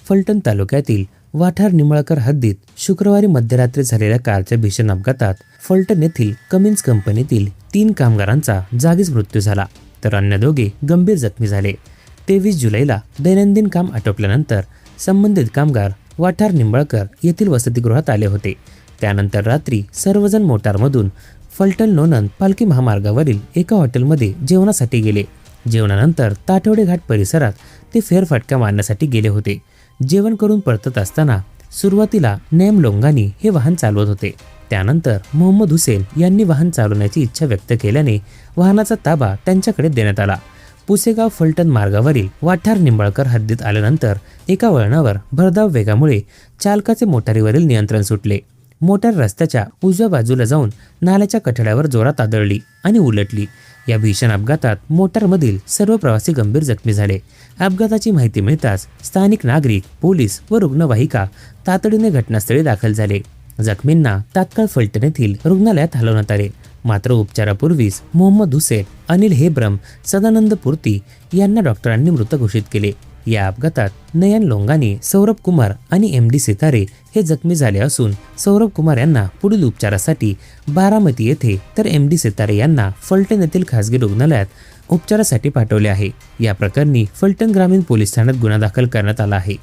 फलटण तालुक्यातील वाठार निंबाळकर हद्दीत शुक्रवारी मध्यरात्री झालेल्या कारच्या भीषण अपघातात फलटण येथील कमिन्स कंपनीतील 3 कामगारांचा जागीच मृत्यू झाला, तर अन्य 2 गंभीर जखमी झाले। 23 जुलैला दैनंदिन काम आटोपल्यानंतर संबंधित कामगार वाठार निंबाळकर येथील वसतिगृहात आले होते। त्यानंतर रात्री सर्वजण मोटारमधून फलटण लोणंद पालखी महामार्गावरील एका हॉटेलमध्ये जेवणासाठी गेले। जेवणानंतर ताटवडे घाट परिसरात ते फेरफटका मारण्यासाठी गेले होते। जेवण करून परतत असताना सुरुवातीला नयम लोंगानी हे वाहन चालवत होते। त्यानंतर मोहम्मद हुसेन यांनी वाहन चालवण्याची इच्छा व्यक्त केल्याने वाहनाचा ताबा त्यांच्याकडे देण्यात आला। पुसेगाव फलटण मार्गावरील वाठार निंबाळकर हद्दीत आल्यानंतर एका वळणावर भरधाव वेगामुळे चालकाचे मोटारीवरील नियंत्रण सुटले। मोटार रस्त्याच्या उजव्या बाजूला जाऊन नाल्याच्या कठड्यावर जोरात आदळली आणि उलटली। या भीषण अपघातात मोटारमधील सर्व प्रवासी गंभीर जखमी झाले। अपघाताची माहिती मिळताच स्थानिक नागरिक, पोलीस व रुग्णवाहिका तातडीने घटनास्थळी दाखल झाले। जखमींना तात्काळ फलटण येथील रुग्णालयात हलवण्यात आले। मात्र उपचारापूर्वीच मोहम्मद हुसेन, अनिल हेब्रम, सदानंद पूर्ती यांना डॉक्टरांनी मृत घोषित केले। या अपघातात नयन लोंगानी, सौरभ कुमार आणि MD सितारे हे जखमी झाले असून सौरभ कुमार यांना पुढील उपचारासाठी बारामती येथे तर MD सितारे यांना फलटण येथील खासगी रुग्णालयात उपचारासाठी पाठवले आहे। या प्रकरणी फलटण ग्रामीण पोलीस ठाण्यात गुन्हा दाखल करण्यात आला आहे।